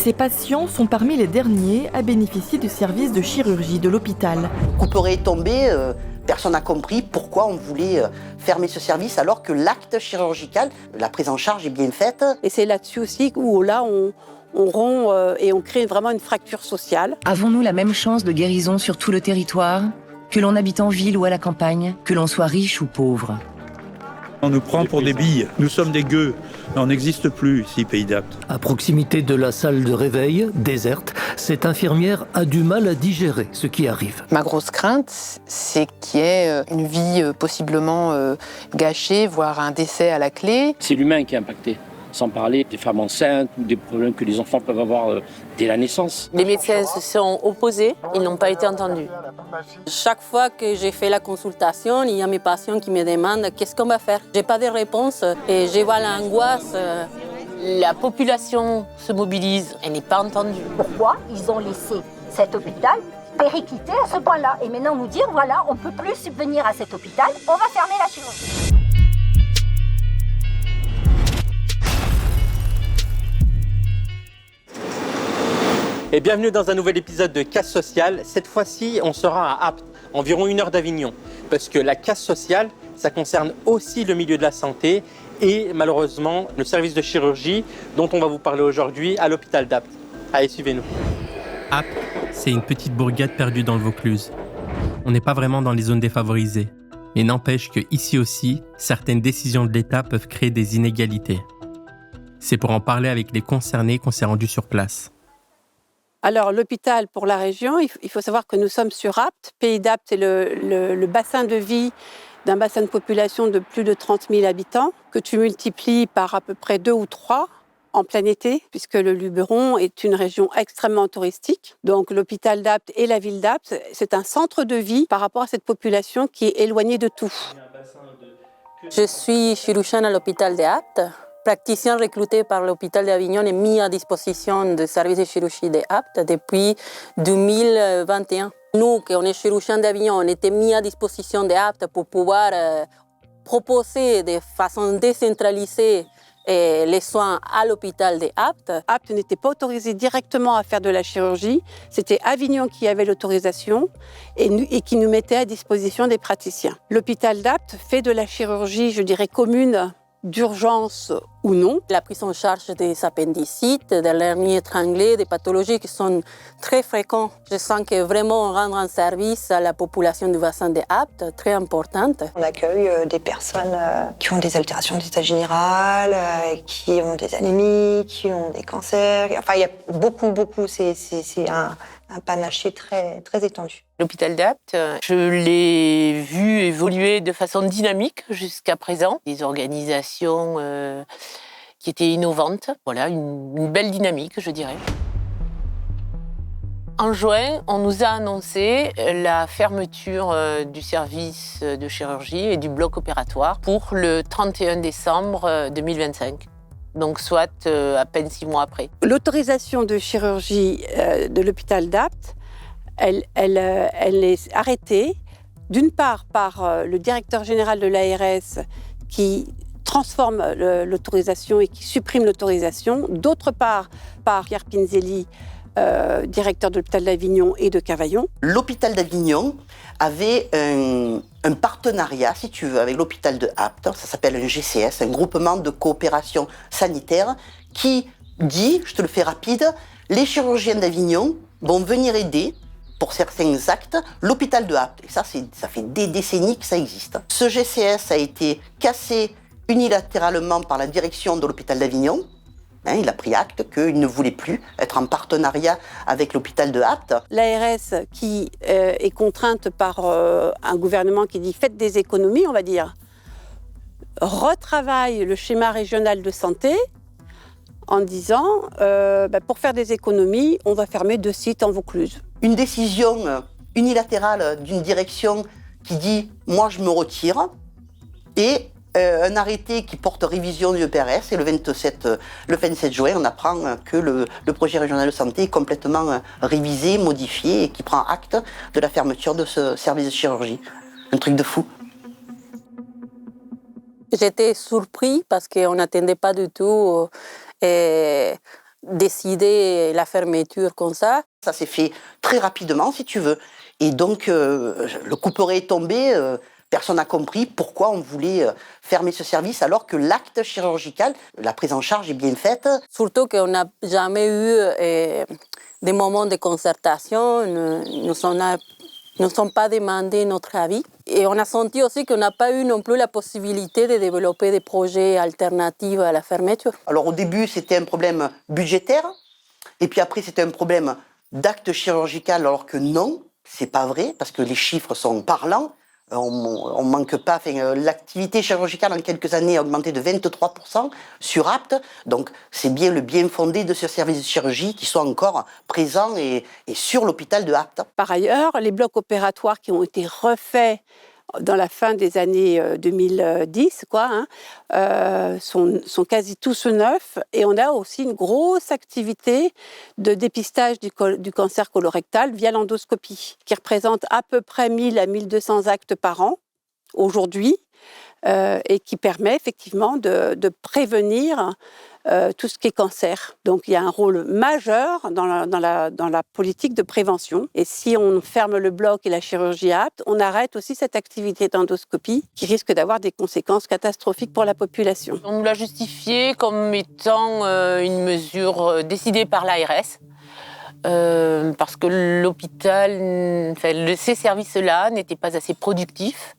Ces patients sont parmi les derniers à bénéficier du service de chirurgie de l'hôpital. Couperet est tombé, personne n'a compris pourquoi on voulait fermer ce service alors que l'acte chirurgical, la prise en charge est bien faite. Et c'est là-dessus aussi où là on rompt et on crée vraiment une fracture sociale. Avons-nous la même chance de guérison sur tout le territoire, que l'on habite en ville ou à la campagne, que l'on soit riche ou pauvre? On nous prend pour des billes, nous sommes des gueux. On n'existe plus ici, Pays d'Apt. À proximité de la salle de réveil, déserte, cette infirmière a du mal à digérer ce qui arrive. Ma grosse crainte, c'est qu'il y ait une vie possiblement gâchée, voire un décès à la clé. C'est l'humain qui est impacté, sans parler des femmes enceintes ou des problèmes que les enfants peuvent avoir dès la naissance. Les médecins se sont opposés, ils n'ont pas été entendus. Chaque fois que j'ai fait la consultation, il y a mes patients qui me demandent qu'est-ce qu'on va faire. Je n'ai pas de réponse et je vois l'angoisse. La population se mobilise, elle n'est pas entendue. Pourquoi ils ont laissé cet hôpital péricliter à ce point-là et maintenant nous dire voilà, on ne peut plus subvenir à cet hôpital, on va fermer la chirurgie. Et bienvenue dans un nouvel épisode de Casse Sociale. Cette fois-ci, on sera à Apt, environ 1 heure d'Avignon. Parce que la casse sociale, ça concerne aussi le milieu de la santé et malheureusement le service de chirurgie dont on va vous parler aujourd'hui à l'hôpital d'Apt. Allez, suivez-nous. Apt, c'est une petite bourgade perdue dans le Vaucluse. On n'est pas vraiment dans les zones défavorisées. Mais n'empêche que ici aussi, certaines décisions de l'État peuvent créer des inégalités. C'est pour en parler avec les concernés qu'on s'est rendu sur place. Alors, l'hôpital pour la région, il faut savoir que nous sommes sur Apt. Pays d'Apt, c'est le bassin de vie d'un bassin de population de plus de 30 000 habitants, que tu multiplies par à peu près 2 ou 3 en plein été, puisque le Luberon est une région extrêmement touristique. Donc, l'hôpital d'Apt et la ville d'Apt, c'est un centre de vie par rapport à cette population qui est éloignée de tout. Je suis chirurgienne à l'hôpital d'Apt. Praticien recruté par l'hôpital d'Avignon et mis à disposition du service de chirurgie de Apt depuis 2021. Nous, qui on est chirurgiens d'Avignon, on était mis à disposition de Apt pour pouvoir proposer de façon décentralisée les soins à l'hôpital de Apt. Apt n'était pas autorisé directement à faire de la chirurgie. C'était Avignon qui avait l'autorisation et qui nous mettait à disposition des praticiens. L'hôpital d'Apt fait de la chirurgie, je dirais, commune, d'urgence ou non. La prise en charge des appendicites, des hernies étranglées, des pathologies qui sont très fréquentes. Je sens que vraiment on rend un service à la population du bassin de Apt, très importante. On accueille des personnes qui ont des altérations d'état général, qui ont des anémies, qui ont des cancers. Enfin, il y a beaucoup. C'est un panaché très, très étendu. L'hôpital d'Apt, je l'ai vu évoluer de façon dynamique jusqu'à présent. Des organisations qui étaient innovantes. Voilà, une belle dynamique, je dirais. En juin, on nous a annoncé la fermeture du service de chirurgie et du bloc opératoire pour le 31 décembre 2025. Donc soit à peine 6 mois après. L'autorisation de chirurgie de l'hôpital d'Apt, elle est arrêtée d'une part par le directeur général de l'ARS qui transforme l'autorisation et qui supprime l'autorisation, d'autre part par Pierre Pinzelli, directeur de l'hôpital d'Avignon et de Cavaillon. L'hôpital d'Avignon avait un partenariat, si tu veux, avec l'hôpital de Apt. Ça s'appelle un GCS, un groupement de coopération sanitaire, qui dit, je te le fais rapide, les chirurgiens d'Avignon vont venir aider, pour certains actes, l'hôpital de Apt. Et ça fait des décennies que ça existe. Ce GCS a été cassé unilatéralement par la direction de l'hôpital d'Avignon. Il a pris acte qu'il ne voulait plus être en partenariat avec l'hôpital de Apt. L'ARS qui est contrainte par un gouvernement qui dit « faites des économies », on va dire, retravaille le schéma régional de santé en disant pour faire des économies, on va fermer 2 sites en Vaucluse. Une décision unilatérale d'une direction qui dit « moi je me retire » et un arrêté qui porte révision du EPRS et le 27 juin, on apprend que le projet régional de santé est complètement révisé, modifié et qui prend acte de la fermeture de ce service de chirurgie. Un truc de fou. J'étais surpris parce qu'on n'attendait pas du tout décider la fermeture comme ça. Ça s'est fait très rapidement, si tu veux. Et donc, le couperet est tombé. Personne n'a compris pourquoi on voulait fermer ce service alors que l'acte chirurgical, la prise en charge est bien faite. Surtout qu'on n'a jamais eu des moments de concertation. Nous ne sommes pas demandé notre avis. Et on a senti aussi qu'on n'a pas eu non plus la possibilité de développer des projets alternatifs à la fermeture. Alors au début, c'était un problème budgétaire. Et puis après, c'était un problème d'acte chirurgical, alors que non, c'est pas vrai, parce que les chiffres sont parlants. On manque pas. L'activité chirurgicale en quelques années a augmenté de 23% sur Apt. Donc c'est bien le bien fondé de ce service de chirurgie qui soit encore présent et sur l'hôpital de Apt. Par ailleurs, les blocs opératoires qui ont été refaits dans la fin des années 2010 sont quasi tous neufs. Et on a aussi une grosse activité de dépistage du cancer colorectal via l'endoscopie, qui représente à peu près 1000 à 1200 actes par an aujourd'hui, et qui permet effectivement de prévenir tout ce qui est cancer. Donc il y a un rôle majeur dans la politique de prévention. Et si on ferme le bloc et la chirurgie apte, on arrête aussi cette activité d'endoscopie qui risque d'avoir des conséquences catastrophiques pour la population. On nous l'a justifié comme étant une mesure décidée par l'ARS. Parce que l'hôpital, ces services-là n'étaient pas assez productifs.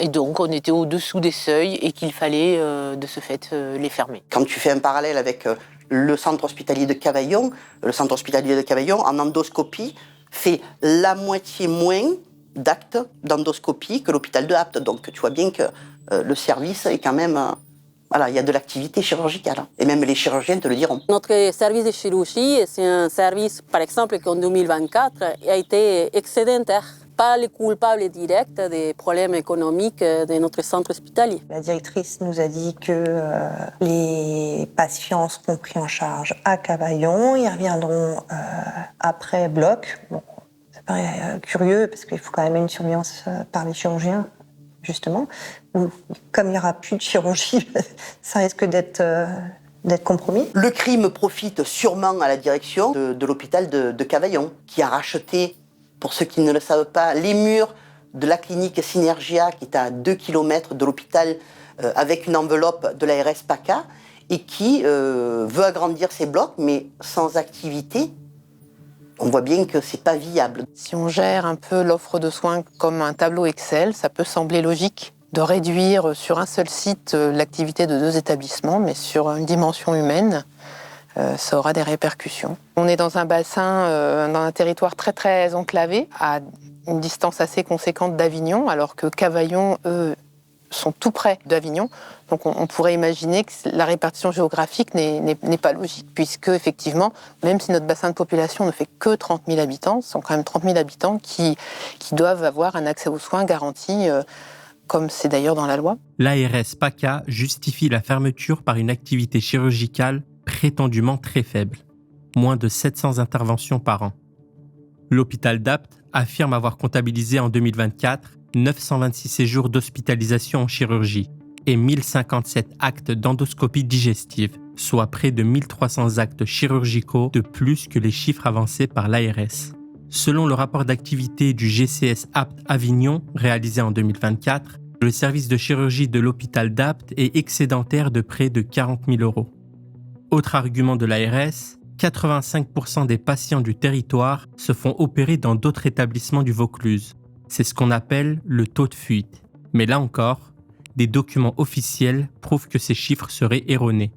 Et donc, on était au-dessous des seuils et qu'il fallait, de ce fait, les fermer. Quand tu fais un parallèle avec le centre hospitalier de Cavaillon, en endoscopie, fait la moitié moins d'actes d'endoscopie que l'hôpital de Apt. Donc, tu vois bien que le service est quand même... il y a de l'activité chirurgicale. Et même les chirurgiens te le diront. Notre service de chirurgie, c'est un service, par exemple, qu'en 2024 a été excédentaire. Pas les coupables directs des problèmes économiques de notre centre hospitalier. La directrice nous a dit que les patients seront pris en charge à Cavaillon, ils reviendront après bloc. Bon, ça paraît curieux parce qu'il faut quand même une surveillance par les chirurgiens, justement. Comme il n'y aura plus de chirurgie, ça risque d'être compromis. Le crime profite sûrement à la direction de l'hôpital de Cavaillon, qui a racheté, pour ceux qui ne le savent pas, les murs de la clinique Synergia, qui est à 2 km de l'hôpital, avec une enveloppe de l'ARS PACA, et qui veut agrandir ses blocs, mais sans activité. On voit bien que c'est pas viable. Si on gère un peu l'offre de soins comme un tableau Excel, ça peut sembler logique de réduire sur un seul site l'activité de 2 établissements, mais sur une dimension humaine, ça aura des répercussions. On est dans un bassin, dans un territoire très très enclavé, à une distance assez conséquente d'Avignon, alors que Cavaillon, eux, sont tout près d'Avignon. Donc on pourrait imaginer que la répartition géographique n'est pas logique, puisque effectivement, même si notre bassin de population ne fait que 30 000 habitants, ce sont quand même 30 000 habitants qui doivent avoir un accès aux soins garanti, comme c'est d'ailleurs dans la loi. L'ARS PACA justifie la fermeture par une activité chirurgicale prétendument très faible, moins de 700 interventions par an. L'hôpital d'Apt affirme avoir comptabilisé en 2024 926 séjours d'hospitalisation en chirurgie et 1057 actes d'endoscopie digestive, soit près de 1300 actes chirurgicaux de plus que les chiffres avancés par l'ARS. Selon le rapport d'activité du GCS Apt Avignon, réalisé en 2024, le service de chirurgie de l'hôpital d'Apt est excédentaire de près de 40 000 €. Autre argument de l'ARS, 85% des patients du territoire se font opérer dans d'autres établissements du Vaucluse. C'est ce qu'on appelle le taux de fuite. Mais là encore, des documents officiels prouvent que ces chiffres seraient erronés.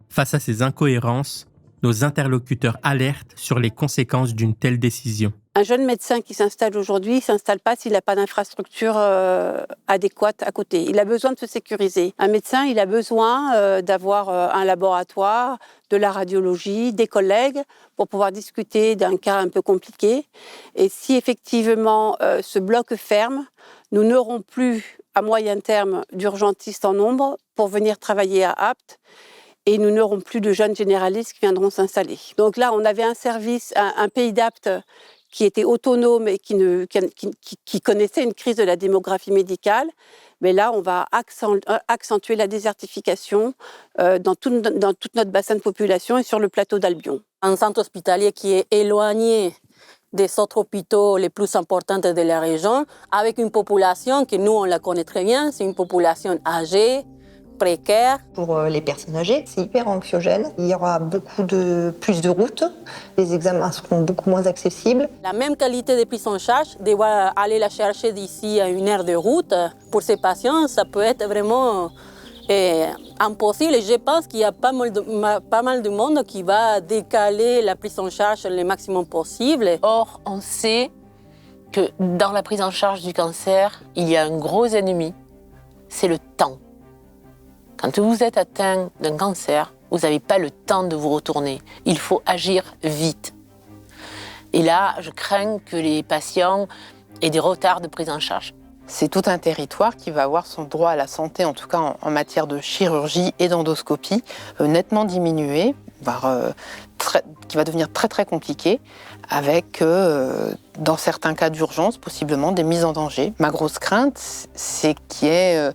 Face à ces incohérences, nos interlocuteurs alertent sur les conséquences d'une telle décision. Un jeune médecin qui s'installe aujourd'hui ne s'installe pas s'il n'a pas d'infrastructure adéquate à côté. Il a besoin de se sécuriser. Un médecin, il a besoin d'avoir un laboratoire, de la radiologie, des collègues pour pouvoir discuter d'un cas un peu compliqué. Et si effectivement ce bloc ferme, nous n'aurons plus à moyen terme d'urgentistes en nombre pour venir travailler à Apt. Et nous n'aurons plus de jeunes généralistes qui viendront s'installer. Donc là, on avait un service, un pays d'Apt qui étaient autonomes et qui connaissaient une crise de la démographie médicale. Mais là, on va accentuer la désertification dans tout notre bassin de population et sur le plateau d'Albion. Un centre hospitalier qui est éloigné des autres hôpitaux les plus importants de la région, avec une population que nous, on la connaît très bien, c'est une population âgée, précaire. Pour les personnes âgées, c'est hyper anxiogène. Il y aura plus de routes, les examens seront beaucoup moins accessibles. La même qualité de prise en charge, devoir aller la chercher d'ici à 1 heure de route, pour ces patients, ça peut être vraiment impossible. Et je pense qu'il y a pas mal de monde qui va décaler la prise en charge le maximum possible. Or, on sait que dans la prise en charge du cancer, il y a un gros ennemi, c'est le temps. Quand vous êtes atteint d'un cancer, vous n'avez pas le temps de vous retourner. Il faut agir vite. Et là, je crains que les patients aient des retards de prise en charge. C'est tout un territoire qui va avoir son droit à la santé, en tout cas en matière de chirurgie et d'endoscopie, nettement diminué, qui va devenir très très compliqué, avec, dans certains cas d'urgence, possiblement des mises en danger. Ma grosse crainte, c'est qu'il y ait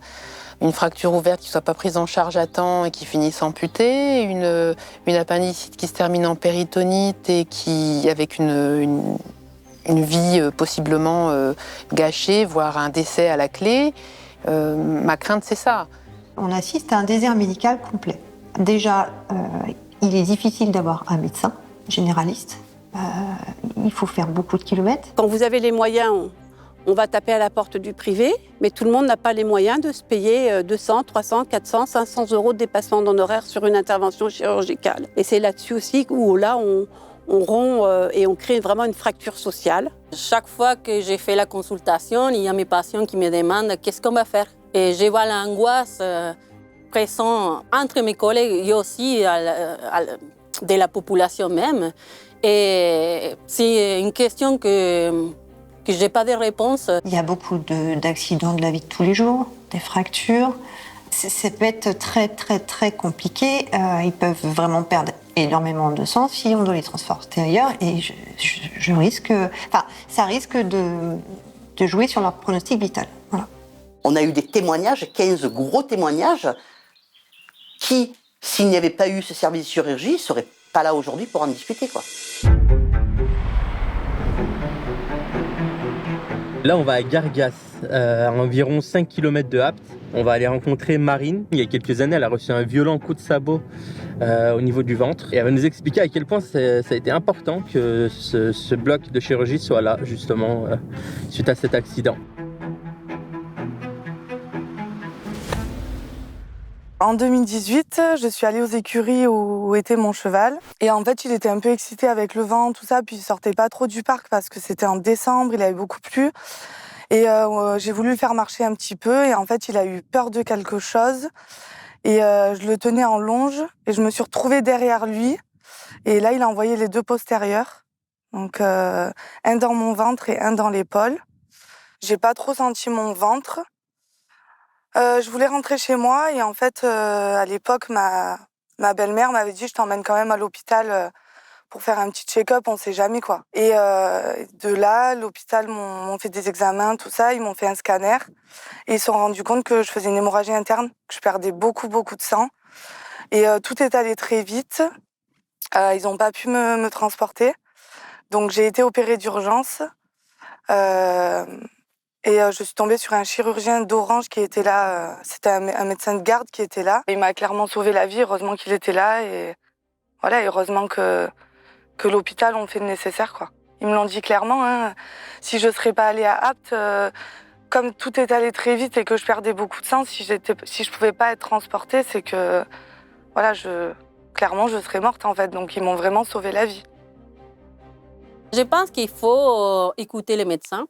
une fracture ouverte qui ne soit pas prise en charge à temps et qui finisse amputée, une appendicite qui se termine en péritonite et avec une vie possiblement gâchée, voire un décès à la clé. Ma crainte, c'est ça. On assiste à un désert médical complet. Déjà, il est difficile d'avoir un médecin généraliste. Il faut faire beaucoup de kilomètres. Quand vous avez les moyens, on va taper à la porte du privé, mais tout le monde n'a pas les moyens de se payer 200, 300, 400, 500 € de dépassement d'honoraires sur une intervention chirurgicale. Et c'est là-dessus aussi où là, on rompt et on crée vraiment une fracture sociale. Chaque fois que j'ai fait la consultation, il y a mes patients qui me demandent qu'est-ce qu'on va faire. Et je vois l'angoisse présente entre mes collègues et aussi de la population même. Et c'est une question que je n'ai pas de réponse. Il y a beaucoup d'accidents de la vie de tous les jours, des fractures. Ça peut être très, très, très compliqué. Ils peuvent vraiment perdre énormément de sang si on doit les transporter ailleurs. Et ça risque de jouer sur leur pronostic vital. Voilà. On a eu des témoignages, 15 gros témoignages, qui, s'il n'y avait pas eu ce service de chirurgie, ne seraient pas là aujourd'hui pour en discuter, quoi. Là, on va à Gargas, à environ 5 km de Apt. On va aller rencontrer Marine. Il y a quelques années, elle a reçu un violent coup de sabot au niveau du ventre. Et elle va nous expliquer à quel point ça a été important que ce bloc de chirurgie soit là, justement, suite à cet accident. En 2018, je suis allée aux écuries où était mon cheval. Et en fait, il était un peu excité avec le vent, tout ça. Puis il sortait pas trop du parc parce que c'était en décembre, il avait beaucoup plu. Et j'ai voulu le faire marcher un petit peu. Et en fait, il a eu peur de quelque chose. Et je le tenais en longe. Et je me suis retrouvée derrière lui. Et là, il a envoyé les 2 postérieurs. Donc, un dans mon ventre et un dans l'épaule. J'ai pas trop senti mon ventre. Je voulais rentrer chez moi et en fait, à l'époque, ma belle-mère m'avait dit « Je t'emmène quand même à l'hôpital pour faire un petit check-up, on sait jamais quoi ». Et de là, l'hôpital m'ont fait des examens, tout ça, ils m'ont fait un scanner et ils se sont rendus compte que je faisais une hémorragie interne, que je perdais beaucoup de sang. Et tout est allé très vite. Ils n'ont pas pu me transporter. Donc j'ai été opérée d'urgence. Et je suis tombée sur un chirurgien d'Orange qui était là. C'était un médecin de garde qui était là. Il m'a clairement sauvé la vie, heureusement qu'il était là. Et voilà, heureusement que l'hôpital ont fait le nécessaire, quoi. Ils me l'ont dit clairement, hein. Si je ne serais pas allée à Apt, comme tout est allé très vite et que je perdais beaucoup de sang, si je ne pouvais pas être transportée, c'est que voilà, clairement, je serais morte, en fait. Donc, ils m'ont vraiment sauvé la vie. Je pense qu'il faut écouter les médecins.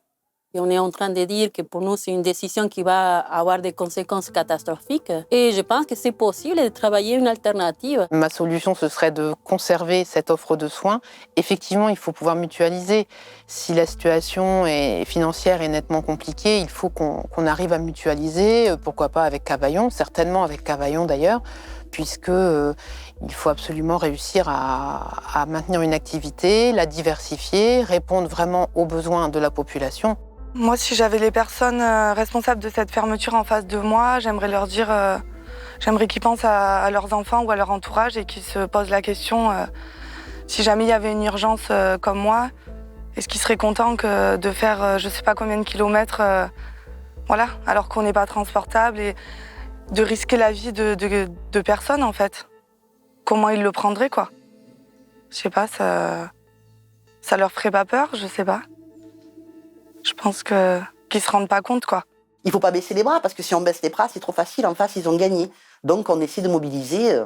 Et on est en train de dire que pour nous, c'est une décision qui va avoir des conséquences catastrophiques. Et je pense que c'est possible de travailler une alternative. Ma solution, ce serait de conserver cette offre de soins. Effectivement, il faut pouvoir mutualiser. Si la situation financière est nettement compliquée, il faut qu'on arrive à mutualiser. Pourquoi pas avec Cavaillon, certainement avec Cavaillon d'ailleurs, puisque il faut absolument réussir à maintenir une activité, la diversifier, répondre vraiment aux besoins de la population. Moi, si j'avais les personnes responsables de cette fermeture en face de moi, j'aimerais leur dire, j'aimerais qu'ils pensent à leurs enfants ou à leur entourage et qu'ils se posent la question, si jamais il y avait une urgence comme moi, est-ce qu'ils seraient contents de faire je ne sais pas combien de kilomètres, voilà, alors qu'on n'est pas transportable et de risquer la vie de personnes en fait. Comment ils le prendraient, quoi. Je sais pas, ça leur ferait pas peur, je sais pas. Je pense qu'ils se rendent pas compte, quoi. Il faut pas baisser les bras, parce que si on baisse les bras, c'est trop facile. En face, ils ont gagné. Donc, on essaie de mobiliser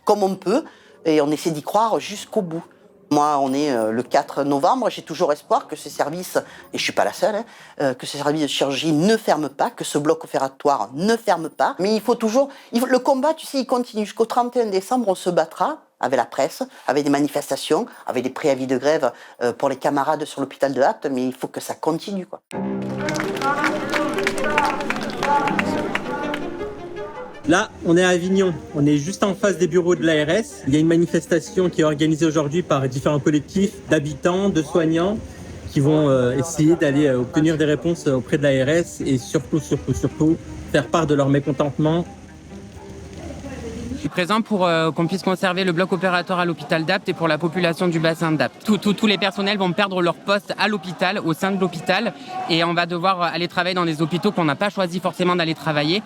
comme on peut, et on essaie d'y croire jusqu'au bout. Moi, on est le 4 novembre, j'ai toujours espoir que ce service, et je suis pas la seule, que ce service de chirurgie ne ferme pas, que ce bloc opératoire ne ferme pas. Mais il faut toujours... le combat, tu sais, il continue. Jusqu'au 31 décembre, on se battra avec la presse, avec des manifestations, avec des préavis de grève pour les camarades sur l'hôpital de Apt, mais il faut que ça continue, quoi. Là, on est à Avignon, on est juste en face des bureaux de l'ARS. Il y a une manifestation qui est organisée aujourd'hui par différents collectifs d'habitants, de soignants, qui vont essayer d'aller obtenir des réponses auprès de l'ARS et surtout, faire part de leur mécontentement. Je suis présent pour qu'on puisse conserver le bloc opératoire à l'hôpital d'Apt et pour la population du bassin d'Apt. Tous les personnels vont perdre leur poste à l'hôpital, au sein de l'hôpital, et on va devoir aller travailler dans des hôpitaux qu'on n'a pas choisi forcément d'aller travailler.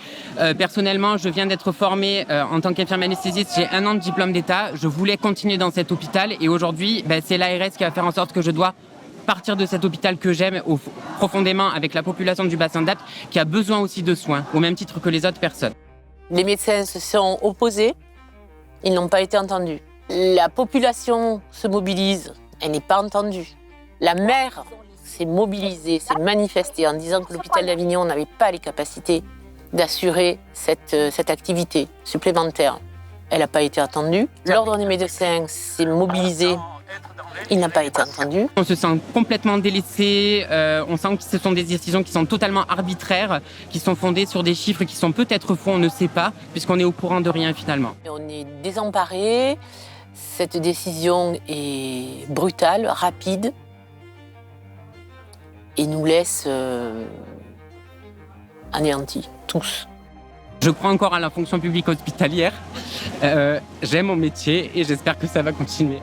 Personnellement, je viens d'être formée en tant qu'infirmière anesthésiste, j'ai 1 an de diplôme d'État, je voulais continuer dans cet hôpital et aujourd'hui, c'est l'ARS qui va faire en sorte que je dois partir de cet hôpital que j'aime profondément avec la population du bassin d'Apt qui a besoin aussi de soins, au même titre que les autres personnes. Les médecins se sont opposés, ils n'ont pas été entendus. La population se mobilise, elle n'est pas entendue. La maire s'est mobilisée, s'est manifestée en disant que l'hôpital d'Avignon n'avait pas les capacités d'assurer cette activité supplémentaire. Elle n'a pas été entendue. L'ordre des médecins s'est mobilisé. Il n'a pas été entendu. On se sent complètement délaissé, on sent que ce sont des décisions qui sont totalement arbitraires, qui sont fondées sur des chiffres qui sont peut-être faux, on ne sait pas, puisqu'on est au courant de rien finalement. On est désemparés, cette décision est brutale, rapide, et nous laisse anéantis, tous. Je crois encore à la fonction publique hospitalière, j'aime mon métier et j'espère que ça va continuer.